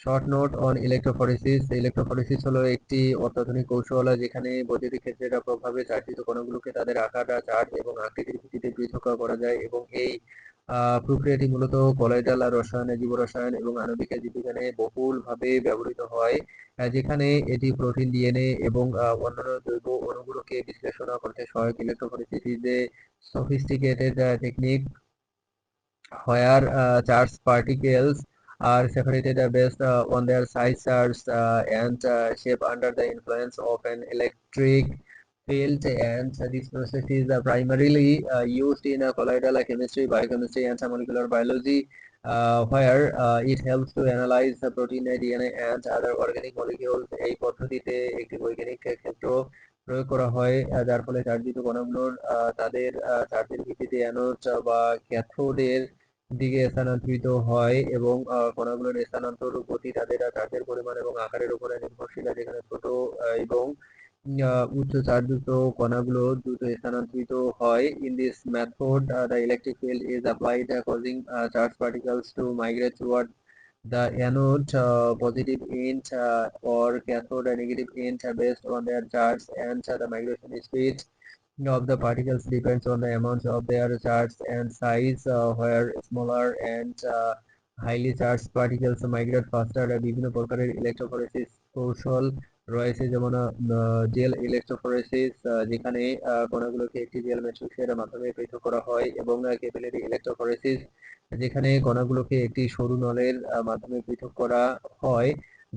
Short note on electrophoresis. Electrophoresis হলো একটি অত্যাধুনিক কৌশল যেখানে বৈদ্যুতিক ক্ষেত্রের প্রভাবে চার্জিত কণাগুলোকে তাদের আকার, চার্জ এবং আকৃতির ভিত্তিতে পৃথক করা যায়, এবং এই প্রক্রিয়াটি মূলত কলয়েডাল রসায়ন, জীবরসায়ন এবং আণবিক জীববিজ্ঞানে বহুলভাবে ব্যবহৃত হয়, যেখানে এটি প্রোটিন, ডিএনএ এবং অন্যান্য জৈব অণুগুলোকে বিশ্লেষণ করতে সহায়ক। Electrophoresis is a sophisticated technique where charged particles are separated based on their size, charge, and shape under the influence of an electric field. And this process is primarily used in colloidal chemistry, biochemistry, and molecular biology, where it helps to analyze the protein, DNA, and other organic molecules. এই পদ্ধতিতে একটি বৈজ্ঞানিক ক্ষেত্র প্রয়োগ করা হয়, যার ফলে চার্জিত কণাগুলোর তাদের চার্জের ভিত্তিতে অ্যানোড বা ক্যাথোডের দিকে স্থানান্তরিত হয়, এবং কণাগুলোর স্থানান্তর গতি তাদের চার্জের পরিমাণ এবং আকারের উপরে নির্ভরশীল, যেখানে ছোট এবং উচ্চ চার্জযুক্ত কণাগুলো দ্রুত স্থানান্তরিত হয়। In this method, the electric field is applied, causing charged particles to migrate toward the anode, positive end, or cathode negative end, based on their charge, and the migration speed of the particles depends on the amount of their charge and size, where smaller and highly charged particles migrate faster. বিভিন্ন প্রকারের electrophoresis কৌশল রয়েছে, যেমন jail electrophoresis, যেখানে কণাগুলোকে একটি jail ম্যাট্রিক্সের মাধ্যমে পৃথক করা হয়, এবং ক্যাপিলারি ইলেকট্রোফরেসিস, যেখানে কণাগুলোকে একটি সরু নলের মাধ্যমে পৃথক করা হয়,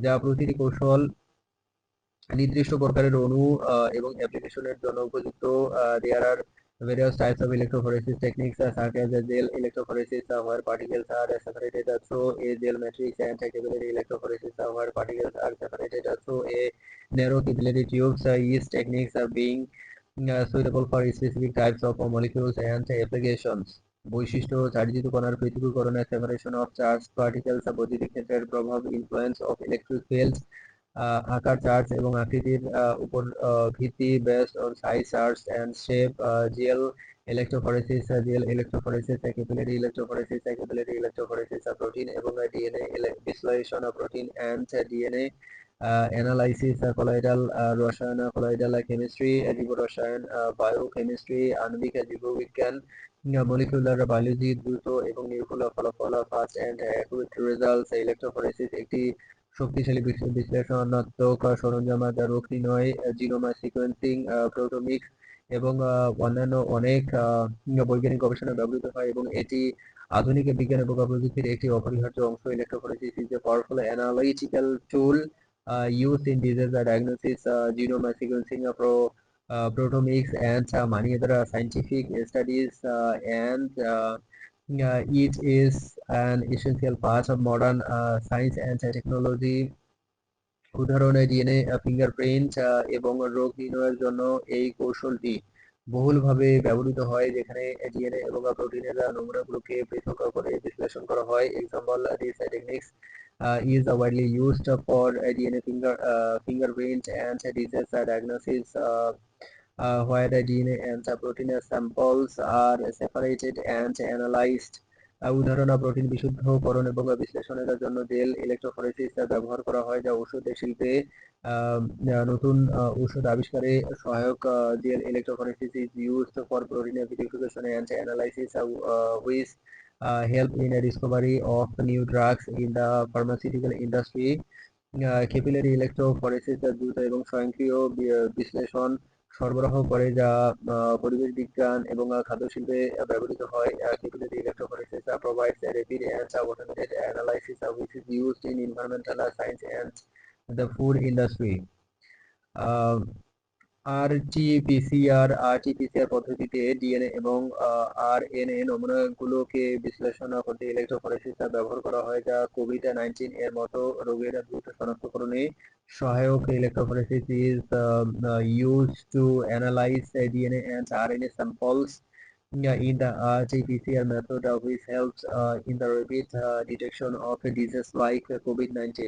যা প্রতিটি কৌশল নির্দিষ্ট প্রকারের অণু এবং অ্যাপ্লিকেশনের জন্য উপযুক্ত। There are various types of electrophoresis techniques, such as gel electrophoresis, where particles are separated through a gel matrix, and capillary electrophoresis, where particles are separated through a narrow capillary tubes. These techniques are being suitable for specific types of molecules and applications. বৈশিষ্ট্য: চার্জিত কণার পৃথকীকরণ, separation of charged particles, বৈদ্যুতিক ক্ষেত্রের প্রভাব, influence of electric fields, আকার, charge এবং আকৃতির উপর ভিত্তি, based on size, charge and shape. Gel electrophoresis, capillary electrophoresis, protein এবং ডিএনএ বিশ্লেষণ, protein and DNA analysis, colloidal রসায়ন, কলয়েডাল কেমিস্ট্রি, জীবরসায়ন, বায়োকেমিস্ট্রি, আণবিক জীববিজ্ঞান, মলিকুলার বায়োলজি। দ্রুত এবং নির্ভুল ফলাফল, fast and accurate results. Electrophoresis একটি শক্তিশালী বিশ্লেষণাত্মক সরঞ্জাম, যা রোগ নির্ণয়, জিনোম সিকোয়েন্সিং, প্রোটোমিক্স এবং অন্যান্য অনেক বৈজ্ঞানিক গবেষণায় ব্যবহৃত হয়, এবং এটি আধুনিক বিজ্ঞান এবং প্রযুক্তির একটি অপরিহার্য অংশ। Electrophoresis is a powerful analytical tool used in disease diagnosis, genome sequencing, proteomics, and many other scientific studies, and it is an essential part of modern science and technology. উদাহরণে ডিএনএ ফিঙ্গারপ্রিন্ট এবং রোগ নির্ণয়ের জন্য এই কৌশলটি বহুলভাবে ব্যবহৃত হয়, যেখানে ডিএনএ এবং প্রোটিনের নমুনাগুলোকে পৃথক করে বিশ্লেষণ করা হয়। Example: this techniques is widely used for DNA fingerprint and disease diagnosis, where the DNA and protein samples are separated and analyzed. উদাহরণ: প্রোটিন বিশুদ্ধকরণ এবং বিশ্লেষণের জন্য জেল ইলেকট্রোফরেসিস ব্যবহার করা হয়, যা ঔষধ শিল্পে নতুন ঔষধ আবিষ্কারে সহায়ক। Gel electrophoresis is used for protein purification and analysis, which help in a discovery of new drugs in the pharmaceutical industry. Capillary electrophoresis দ্রুত এবং স্বয়ংক্রিয় বিশ্লেষণ সরবরাহ করে, যা পরিবেশ বিজ্ঞান এবং খাদ্য শিল্পে ব্যবহৃত হয়। Capillary electrophoresis provides a rapid and automated analysis, which is used in environmental science and the food industry. RTPCR পদ্ধতিতে ডিএনএ এবং আরএনএ নমুনাগুলোকে বিশ্লেষণ করতে ইলেকট্রোফরেসিস ব্যবহার করা হয়, যা কোভিড-19 এর মতো রোগের দ্রুত শনাক্তকরণে সহায়ক। Electrophoresis is used to analyze DNA and RNA samples in the RT-PCR method, which helps in the rapid detection of diseases like COVID-19.